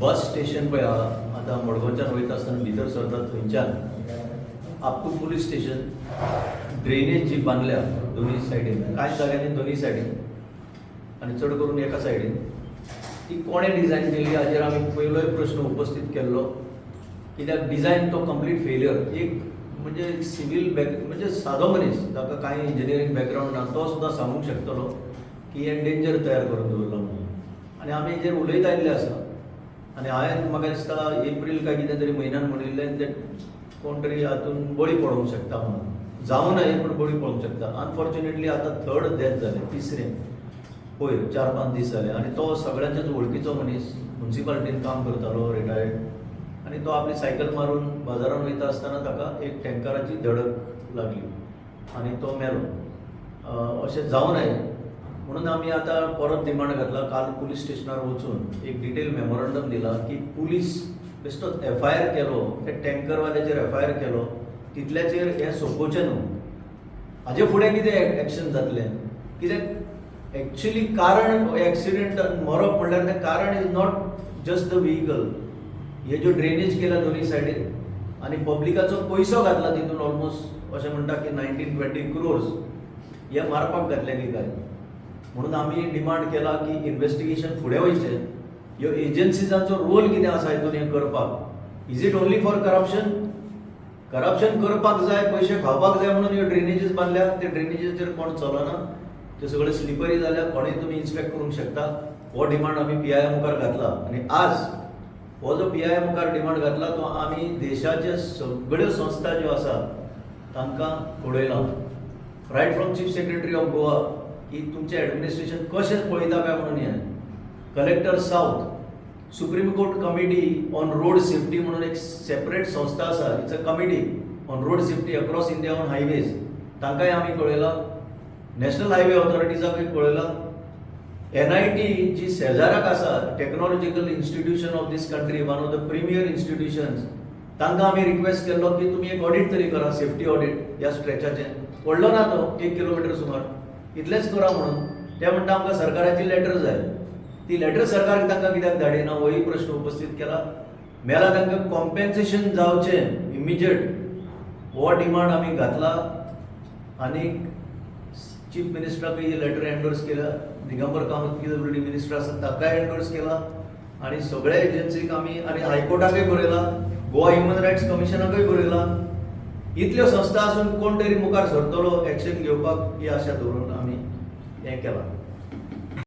Bus station पळय आतां मडगांवच्यान वयता आसतना भितर सरता थंयच्यान आपटू पुलीस स्टेशन ड्रेनेज जी बांदल्या दोन्ही सायडीन, कांय जाग्यांनी दोन्ही सायडीन आनी चड करून एका सायडीन, ती कोणे डिझायन केली हाजेर आमी पयलोय प्रश्न उपस्थित केल्लो. कित्याक डिझायन तो कंप्लीट फेलियर. एक म्हणजे सिव्हिल म्हणजे सादो मनीस ताका कांय इंजिनियरींग बॅकग्रावंड ना तो सुद्दां सांगूंक शकतलो की हे डेंजर तयार करून दवरलो म्हणून. आनी आमी हेजेर उलयत आयिल्ले आसा. आनी हांवें म्हाका दिसता एप्रील काय कितें तरी म्हयन्यान म्हणिल्लें ते कोण तरी हातून बळी पडोवंक शकता म्हणून. जावं न्हय पूण बळी पडोवंक शकता. अनफॉर्च्युनेटली आतां थर्ड डेथ जालें, तिसरें पयर 4-5 दीस जाले. आनी तो सगळ्यांच्याच वळखीचो मनीस, म्युन्सिपालिटीन काम करतालो, रिटायर्ड. आनी तो आपली सायकल मारून बाजारान वयता आसतना ताका एक टँकराची धडक लागली आनी तो मेलो. अशें जावं न्हय म्हणून आमी आतां परत डिमांड घातला. काल पुलीस स्टेशनार वचून एक डिटेल मेमोरंडम दिला की पुलीस बेश्टो FIR केलो, ते टँकरवाल्याचेर FIR केलो, तितल्याचेर हें सोंपोवचें न्हू. हाजे फुडें कितें एक्शन जातलें? कित्याक एक्चुअली कारण एक्सिडेंट मरप म्हणल्यार तें कारण is not just the vehicle. हे ज्यो ड्रेनेज केल्या दोन्ही सायडीन आनी पब्लिकाचो पयसो घातला तितून ऑलमोस्ट अशें म्हणटा की 19-20 crores हे मारपाक घातले की काय. म्हणून आमी डिमांड केला की इन्व्हेस्टिगेशन फुडें वयचें. ह्यो एजन्सीजांचो रोल कितें आसा हितून हें करपाक? Is it only for corruption? Corruption करपाक जाय, पयशे खावपाक जाय म्हणून ह्यो ड्रेनेजीस बांदल्या. ते ड्रेनेजीचेर कोण चलना, ते सगळे स्लिपरी जाल्या. कोणूय तुमी इन्स्पेक्ट करूंक शकता. हो डिमांड आमी PIA मुखार घातला. आनी आज हो जो PIA मुखार डिमांड घातला तो आमी देशाचे सगळ्यो संस्था ज्यो आसा तांकां कळयला. Right from chief secretary of Goa की तुमचें एडमिनिस्ट्रेशन कशें पळयता काय म्हणून हें. Collector south, supreme court committee on road safety म्हणून एक सेपरेट संस्था आसा. It's a committee on road safety across India on highways. तांकांय आमी कळयला. नॅशनल हायवे ऑथॉरिटीजाकूय कळयला. NIT जी शेजाराक आसा, technological institution of this country, one of the premier institutions, तांकां आमी रिक्वेस्ट केल्लो की तुमी एक ऑडिट तरी करा, सेफ्टी ऑडिट ह्या स्ट्रेचाचें. पडलो ना तो 1 किलोमीटर सुमार, इतलेंच करा म्हणून. ते म्हणटा आमकां सरकाराची लेटर जाय. ती लेटर सरकार तांकां कित्याक धाडिना होय प्रश्न उपस्थित केला. मेला तांकां कॉम्पेन्सेशन जावचें इमिजिएट, हो डिमांड आमी घातला. आनी चीफ मिनिस्टराकूय ही लेटर एंडोर्स केल्या. दिगंबर कामत PWD मिनिस्टर आसा ताकाय एंडोर्स केला. आनी सगळ्या एजन्सीक आमी आनी हायकोर्टाकूय बरयला, गोवा ह्युमन रायट्स कमिशनाकूय बरयला. इतल्यो संस्था आसून कोण तरी मुखार सरतलो एक्शन घेवपाक ही आशा दवरून आमी हें केलां.